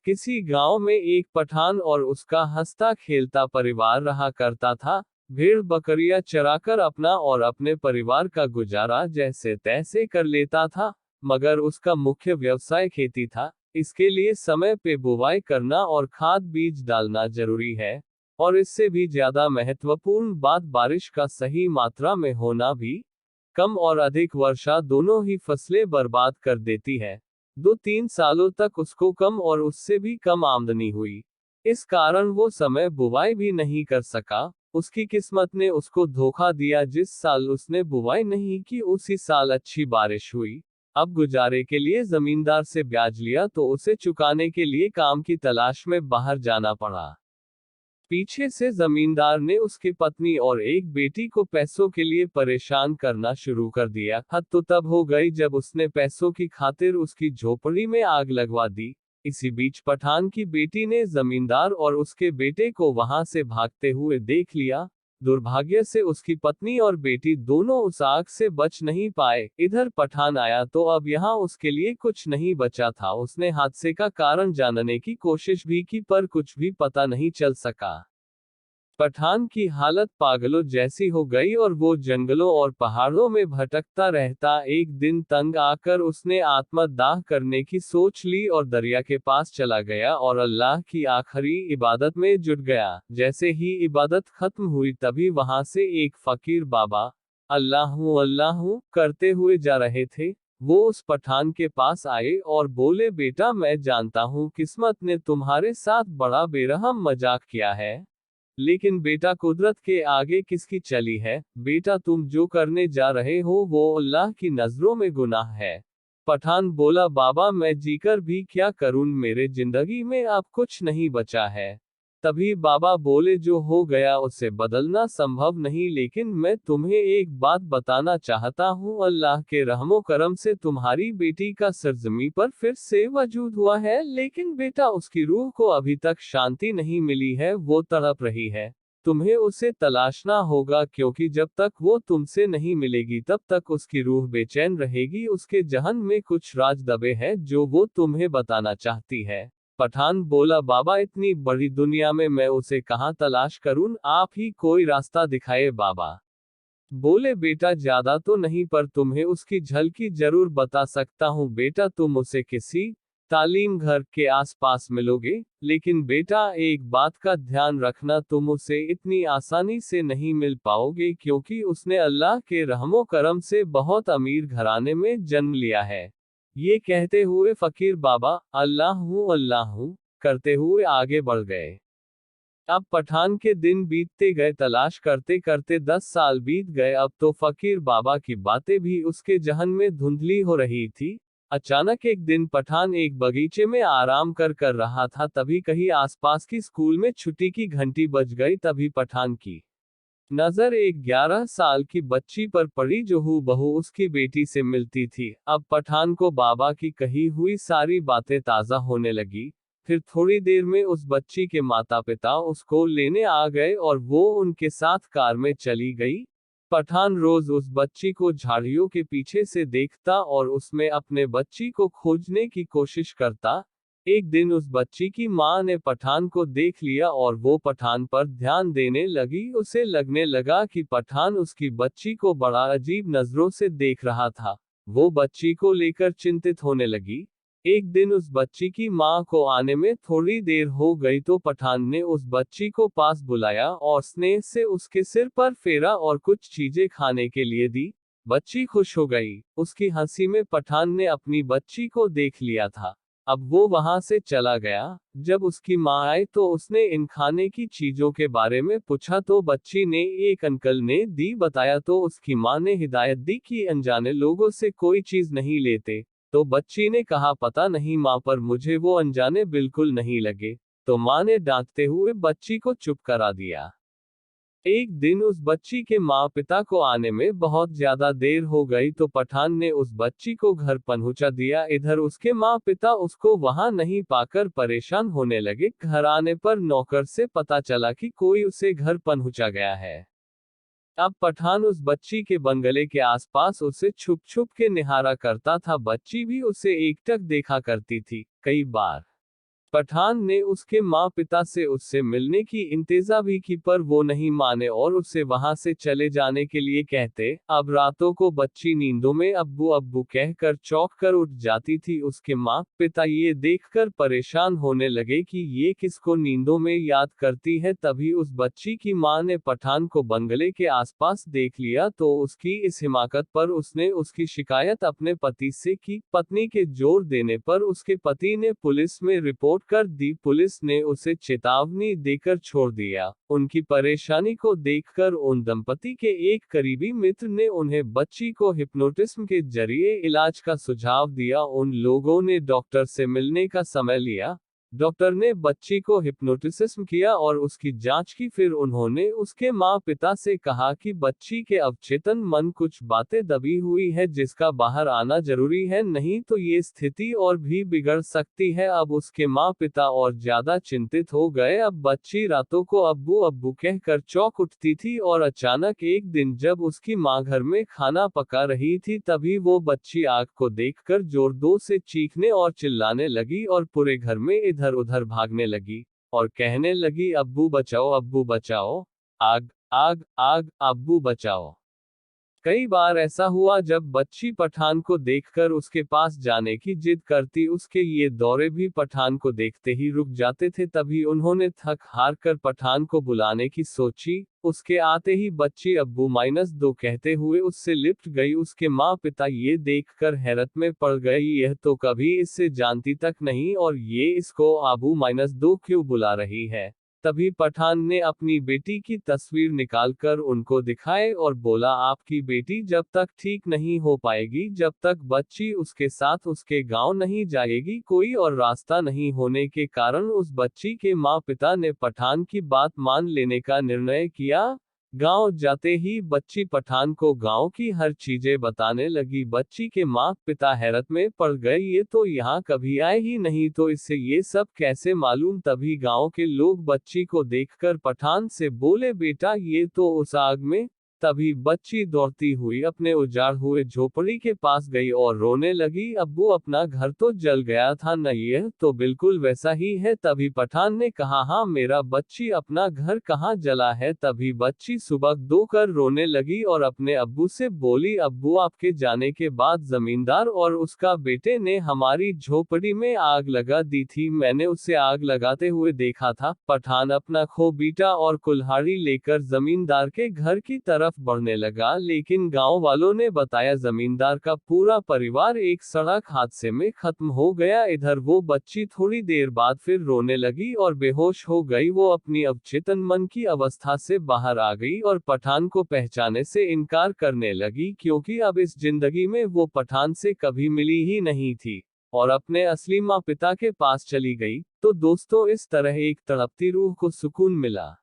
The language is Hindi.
किसी गांव में एक पठान और उसका हंसता खेलता परिवार रहा करता था। भेड़ बकरियां चराकर अपना और अपने परिवार का गुजारा जैसे तैसे कर लेता था, मगर उसका मुख्य व्यवसाय खेती था। इसके लिए समय पे बुवाई करना और खाद बीज डालना जरूरी है, और इससे भी ज्यादा महत्वपूर्ण बात बारिश का सही मात्रा में होना भी। कम और अधिक वर्षा दोनों ही फसलें बर्बाद कर देती है। 2-3 सालों तक उसको कम और उससे भी कम आमदनी हुई। इस कारण वो समय बुवाई भी नहीं कर सका। उसकी किस्मत ने उसको धोखा दिया। जिस साल उसने बुवाई नहीं की उसी साल अच्छी बारिश हुई। अब गुजारे के लिए जमींदार से ब्याज लिया तो उसे चुकाने के लिए काम की तलाश में बाहर जाना पड़ा। पीछे से जमींदार ने उसकी पत्नी और एक बेटी को पैसों के लिए परेशान करना शुरू कर दिया। हद तो तब हो गई जब उसने पैसों की खातिर उसकी झोपड़ी में आग लगवा दी। इसी बीच पठान की बेटी ने जमींदार और उसके बेटे को वहां से भागते हुए देख लिया। दुर्भाग्य से उसकी पत्नी और बेटी दोनों उस आग से बच नहीं पाए। इधर पठान आया तो अब यहाँ उसके लिए कुछ नहीं बचा था। उसने हादसे का कारण जानने की कोशिश भी की पर कुछ भी पता नहीं चल सका। पठान की हालत पागलों जैसी हो गई और वो जंगलों और पहाड़ों में भटकता रहता। एक दिन तंग आकर उसने आत्मदाह करने की सोच ली और दरिया के पास चला गया और अल्लाह की आखिरी इबादत में जुट गया। जैसे ही इबादत खत्म हुई तभी वहां से एक फकीर बाबा अल्लाहू अल्लाहू करते हुए जा रहे थे। वो उस पठान के पास आए और बोले, बेटा मैं जानता हूँ किस्मत ने तुम्हारे साथ बड़ा बेरहम मजाक किया है, लेकिन बेटा कुदरत के आगे किसकी चली है। बेटा तुम जो करने जा रहे हो वो अल्लाह की नजरों में गुनाह है। पठान बोला, बाबा मैं जीकर भी क्या करूं, मेरे जिंदगी में अब कुछ नहीं बचा है। तभी बाबा बोले, जो हो गया उसे बदलना संभव नहीं, लेकिन मैं तुम्हें एक बात बताना चाहता हूँ। अल्लाह के रहमो करम से तुम्हारी बेटी का सरजमी पर फिर से वजूद हुआ है, लेकिन बेटा उसकी रूह को अभी तक शांति नहीं मिली है, वो तड़प रही है। तुम्हें उसे तलाशना होगा, क्योंकि जब तक वो तुमसे नहीं मिलेगी तब तक उसकी रूह बेचैन रहेगी। उसके जहन में कुछ राज दबे हैं जो वो तुम्हें बताना चाहती है। पठान बोला, बाबा इतनी बड़ी दुनिया में मैं उसे कहाँ तलाश करूं, आप ही कोई रास्ता दिखाए। बाबा बोले, बेटा ज्यादा तो नहीं पर तुम्हें उसकी झलकी जरूर बता सकता हूँ। बेटा तुम उसे किसी तालीम घर के आसपास मिलोगे, लेकिन बेटा एक बात का ध्यान रखना, तुम उसे इतनी आसानी से नहीं मिल पाओगे, क्योंकि उसने अल्लाह के रहमो करम से बहुत अमीर घराने में जन्म लिया है। ये कहते हुए फकीर बाबा अल्लाह हूँ करते हुए आगे बढ़ गए। अब पठान के दिन बीतते गए, तलाश करते करते 10 साल बीत गए। अब तो फकीर बाबा की बातें भी उसके जहन में धुंधली हो रही थी। अचानक एक दिन पठान एक बगीचे में आराम कर रहा था, तभी कहीं आसपास की स्कूल में छुट्टी की घंटी बज गई। तभी पठान की नजर एक 11 साल की बच्ची पर पड़ी जो हूबहू उसकी बेटी से मिलती थी। अब पठान को बाबा की कही हुई सारी बातें ताजा होने लगी। फिर थोड़ी देर में उस बच्ची के माता पिता उसको लेने आ गए और वो उनके साथ कार में चली गई। पठान रोज उस बच्ची को झाड़ियों के पीछे से देखता और उसमें अपने बच्ची को खोजने की कोशिश करता। एक दिन उस बच्ची की मां ने पठान को देख लिया और वो पठान पर ध्यान देने लगी। उसे लगने लगा कि पठान उसकी बच्ची को बड़ा अजीब नजरों से देख रहा था। वो बच्ची को लेकर चिंतित होने लगी। एक दिन उस बच्ची की मां को आने में थोड़ी देर हो गई तो पठान ने उस बच्ची को पास बुलाया और स्नेह से उसके सिर पर फेरा और कुछ चीजें खाने के लिए दी। बच्ची खुश हो गई। उसकी हंसी में पठान ने अपनी बच्ची को देख लिया था। अब वो वहां से चला गया। जब उसकी माँ आई तो उसने इन खाने की चीजों के बारे में पूछा तो बच्ची ने एक अंकल ने दी बताया, तो उसकी माँ ने हिदायत दी कि अनजाने लोगों से कोई चीज नहीं लेते। तो बच्ची ने कहा, पता नहीं माँ, पर मुझे वो अनजाने बिल्कुल नहीं लगे। तो माँ ने डांटते हुए बच्ची को चुप करा दिया। एक दिन उस बच्ची के माँ पिता को आने में बहुत ज्यादा देर हो गई तो पठान ने उस बच्ची को घर पहुंचा दिया। इधर उसके माँ पिता उसको वहां नहीं पाकर परेशान होने लगे। घर आने पर नौकर से पता चला कि कोई उसे घर पहुंचा गया है। अब पठान उस बच्ची के बंगले के आसपास उसे छुप छुप के निहारा करता था। बच्ची भी उसे एकटक देखा करती थी। कई बार पठान ने उसके माँ पिता से उससे मिलने की इंतज़ा भी की, पर वो नहीं माने और उसे वहां से चले जाने के लिए कहते। अब रातों को बच्ची नींदों में अब्बू अब्बू कहकर चौंक कर उठ जाती थी। उसके माँ पिता ये देखकर परेशान होने लगे कि ये किसको नींदों में याद करती है। तभी उस बच्ची की माँ ने पठान को बंगले के आसपास देख लिया, तो उसकी इस हिमाकत पर उसने उसकी शिकायत अपने पति से की। पत्नी के जोर देने पर उसके पति ने पुलिस में रिपोर्ट कर दी। पुलिस ने उसे चेतावनी देकर छोड़ दिया। उनकी परेशानी को देखकर उन दंपति के एक करीबी मित्र ने उन्हें बच्ची को हिप्नोटिज्म के जरिए इलाज का सुझाव दिया। उन लोगों ने डॉक्टर से मिलने का समय लिया। डॉक्टर ने बच्ची को हिप्नोटिज्म किया और उसकी जांच की। फिर उन्होंने उसके माँ पिता से कहा कि बच्ची के अवचेतन मन कुछ बातें दबी हुई है जिसका बाहर आना जरूरी है, नहीं तो ये स्थिति और भी बिगड़ सकती है। अब उसके माँ पिता और ज्यादा चिंतित हो गए। अब बच्ची रातों को अब्बू अब्बू कहकर चौंक उठती थी और अचानक एक दिन जब उसकी माँ घर में खाना पका रही थी, तभी वो बच्ची आग को देखकर जोर से चीखने और चिल्लाने लगी और पूरे घर में इधर उधर भागने लगी और कहने लगी, अब्बू बचाओ, आग आग आग, अब्बू बचाओ। कई बार ऐसा हुआ जब बच्ची पठान को देखकर उसके पास जाने की जिद करती। उसके ये दौरे भी पठान को देखते ही रुक जाते थे। तभी उन्होंने थक हार कर पठान को बुलाने की सोची। उसके आते ही बच्ची अब्बू-2 कहते हुए उससे लिपट गई। उसके माँ पिता ये देखकर हैरत में पड़ गए, यह तो कभी इससे जानती तक नहीं और ये इसको अब्बू-2 क्यों बुला रही है। तभी पठान ने अपनी बेटी की तस्वीर निकालकर उनको दिखाए और बोला, आपकी बेटी जब तक ठीक नहीं हो पाएगी, जब तक बच्ची उसके साथ उसके गांव नहीं जाएगी, कोई और रास्ता नहीं होने के कारण उस बच्ची के माँ पिता ने पठान की बात मान लेने का निर्णय किया। गांव जाते ही बच्ची पठान को गांव की हर चीजें बताने लगी। बच्ची के माँ पिता हैरत में पड़ गए, ये तो यहाँ कभी आए ही नहीं, तो इससे ये सब कैसे मालूम। तभी गांव के लोग बच्ची को देखकर पठान से बोले, बेटा ये तो उस आग में। तभी बच्ची दौड़ती हुई अपने उजाड़ हुए झोपड़ी के पास गई और रोने लगी, अब्बू अपना घर तो जल गया था न, यह तो बिल्कुल वैसा ही है। तभी पठान ने कहा, हाँ मेरा बच्ची अपना घर कहाँ जला है। तभी बच्ची सुबह दो कर रोने लगी और अपने अब्बू से बोली, अब्बू आपके जाने के बाद जमींदार और उसका बेटे ने हमारी झोपड़ी में आग लगा दी थी, मैंने उसे आग लगाते हुए देखा था। पठान अपना खोबीटा और कुल्हाड़ी लेकर जमींदार के घर की तरफ बढ़ने लगा, लेकिन गांव वालों ने बताया जमींदार का पूरा परिवार एक सड़क हादसे में खत्म हो गया। इधर वो बच्ची थोड़ी देर बाद फिर रोने लगी और बेहोश हो गई। वो अपनी अवचेतन मन की अवस्था से बाहर आ गई और पठान को पहचाने से इनकार करने लगी, क्योंकि अब इस जिंदगी में वो पठान से कभी मिली ही नहीं थी और अपने असली माँ पिता के पास चली गई। तो दोस्तों, इस तरह एक तड़पती रूह को सुकून मिला।